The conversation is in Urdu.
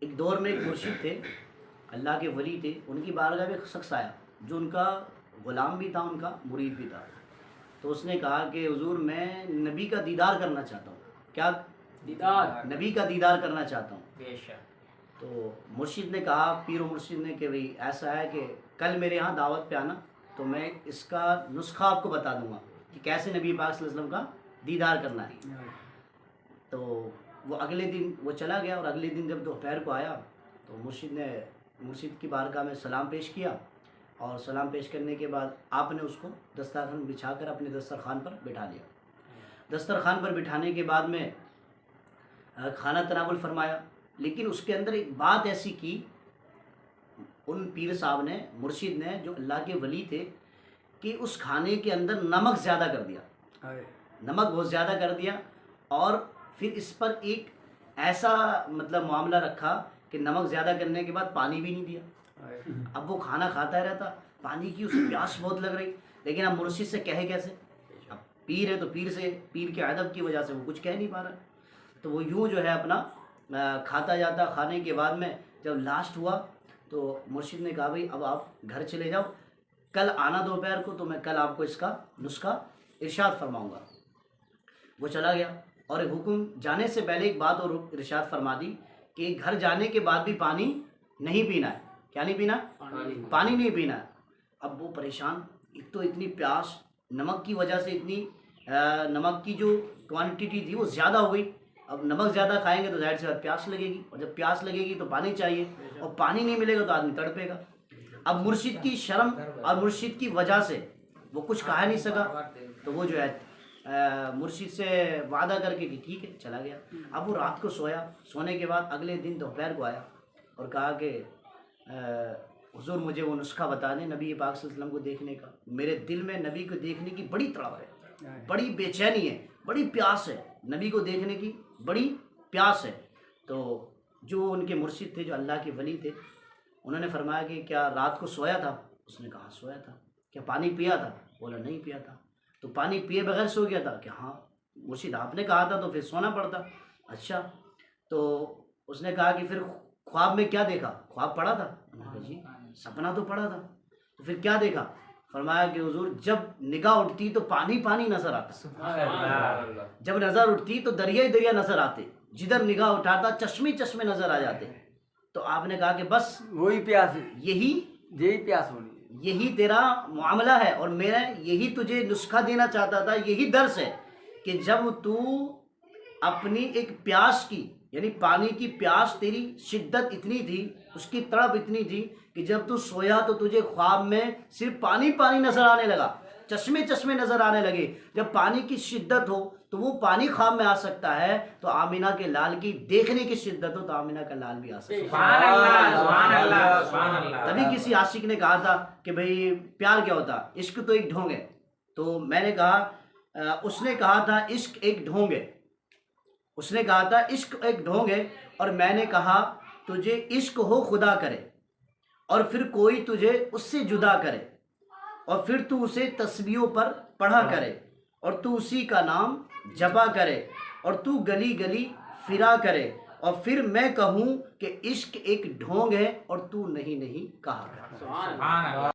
ایک دور میں ایک مرشد تھے، اللہ کے ولی تھے، ان کی بارگاہ میں ایک شخص آیا جو ان کا غلام بھی تھا، ان کا مرید بھی تھا۔ تو اس نے کہا کہ حضور میں نبی کا دیدار کرنا چاہتا ہوں۔ کیا دیدار؟ نبی کا دیدار کرنا چاہتا ہوں۔ بے شک۔ تو مرشد نے کہا، پیر و مرشد نے، کہ بھئی ایسا ہے کہ کل میرے یہاں دعوت پہ آنا، تو میں اس کا نسخہ آپ کو بتا دوں گا کہ کیسے نبی پاک صلی اللہ علیہ وسلم کا دیدار کرنا ہے۔ تو وہ اگلے دن وہ چلا گیا، اور اگلے دن جب دوپہر کو آیا تو مرشد کی بارگاہ میں سلام پیش کیا، اور سلام پیش کرنے کے بعد آپ نے اس کو دسترخوان بچھا کر اپنے دسترخوان پر بٹھا لیا۔ دسترخوان پر بٹھانے کے بعد میں کھانا تناول فرمایا، لیکن اس کے اندر ایک بات ایسی کی ان پیر صاحب نے، مرشد نے جو اللہ کے ولی تھے، کہ اس کھانے کے اندر نمک زیادہ کر دیا، نمک بہت زیادہ کر دیا، اور پھر اس پر ایک ایسا معاملہ رکھا کہ نمک زیادہ کرنے کے بعد پانی بھی نہیں دیا۔ اب وہ کھانا کھاتا ہی رہتا، پانی کی اسے پیاس بہت لگ رہی، لیکن اب مرشد سے کہے کیسے؟ اب پیر ہے تو پیر کے ادب کی وجہ سے وہ کچھ کہہ نہیں پا رہا، تو وہ یوں جو ہے اپنا کھاتا جاتا۔ کھانے کے بعد میں جب لاسٹ ہوا تو مرشد نے کہا بھائی اب آپ گھر چلے جاؤ، کل آنا دوپہر کو، تو میں کل آپ کو اس کا نسخہ ارشاد فرماؤں گا۔ وہ چلا گیا، اور حکم جانے سے پہلے ایک بات اور ارشاد فرما دی کہ گھر جانے کے بعد بھی پانی نہیں پینا ہے۔ کیا نہیں پینا؟ پانی نہیں پینا ہے۔ اب وہ پریشان، ایک تو اتنی پیاس، نمک کی وجہ سے اتنی نمک کی جو کوانٹٹی تھی وہ زیادہ ہو گئی۔ اب نمک زیادہ کھائیں گے تو ظاہر سی بات پیاس لگے گی، اور جب پیاس لگے گی تو پانی چاہیے، اور پانی نہیں ملے گا تو آدمی تڑپے گا۔ اب مرشد کی شرم اور مرشد کی وجہ سے وہ کچھ کہا نہیں سکا، تو وہ جو ہے مرشد سے وعدہ کر کے کہ ٹھیک ہے چلا گیا۔ اب وہ رات کو سویا، سونے کے بعد اگلے دن دوپہر کو آیا اور کہا کہ حضور مجھے وہ نسخہ بتا دیں نبی پاک صلی اللہ علیہ وسلم کو دیکھنے کا، میرے دل میں نبی کو دیکھنے کی بڑی تڑپ ہے، بڑی بے چینی ہے، بڑی پیاس ہے، نبی کو دیکھنے کی بڑی پیاس ہے۔ تو جو ان کے مرشد تھے، جو اللہ کے ولی تھے، انہوں نے فرمایا کہ کیا رات کو سویا تھا؟ اس نے کہا سویا تھا۔ کیا پانی پیا تھا؟ بولا نہیں پیا تھا۔ تو پانی پیے بغیر سو گیا تھا؟ کہ ہاں مرشد آپ نے کہا تھا تو پھر سونا پڑتا۔ اچھا، تو اس نے کہا کہ پھر خواب میں کیا دیکھا؟ خواب پڑا تھا؟ انہوں نے کہا جی سپنا تو پڑا تھا۔ تو پھر کیا دیکھا؟ فرمایا کہ حضور جب نگاہ اٹھتی تو پانی پانی نظر آتا، جب نظر اٹھتی تو دریا ہی دریا نظر آتے، جدھر نگاہ اٹھاتا چشمے چشمے نظر آ جاتے۔ تو آپ نے کہا کہ بس وہی پیاس، یہی پیاس ہونی، یہی تیرا معاملہ ہے، اور میں یہی تجھے نسخہ دینا چاہتا تھا، یہی درس ہے کہ جب تو اپنی ایک پیاس کی، یعنی پانی کی پیاس، تیری شدت اتنی تھی، اس کی تڑپ اتنی تھی کہ جب تو سویا تو تجھے خواب میں صرف پانی پانی نظر آنے لگا، چشمے چشمے نظر آنے لگے۔ جب پانی کی شدت ہو تو وہ پانی خواب میں آ سکتا ہے، تو آمینہ کے لال کی دیکھنے کی شدت ہو تو آمینہ کا لال بھی آ سکتا ہے۔ سبحان اللہ، سبحان اللہ، سبحان اللہ۔ تبھی کسی عاشق نے کہا تھا کہ بھئی پیار کیا ہوتا؟ عشق تو ایک ڈھونگ ہے۔ تو میں نے کہا اس نے کہا تھا عشق ایک ڈھونگ ہے، اس نے کہا تھا عشق ایک ڈھونگ ہے، اور میں نے کہا تجھے عشق ہو خدا کرے، اور پھر کوئی تجھے اس سے جدا کرے، اور پھر تو اسے تسبیحوں پر پڑھا کرے، اور تو اسی کا نام جپا کرے، اور تو گلی گلی پھرا کرے، اور پھر میں کہوں کہ عشق ایک ڈھونگ ہے اور تو نہیں کہا۔ سبحان اللہ۔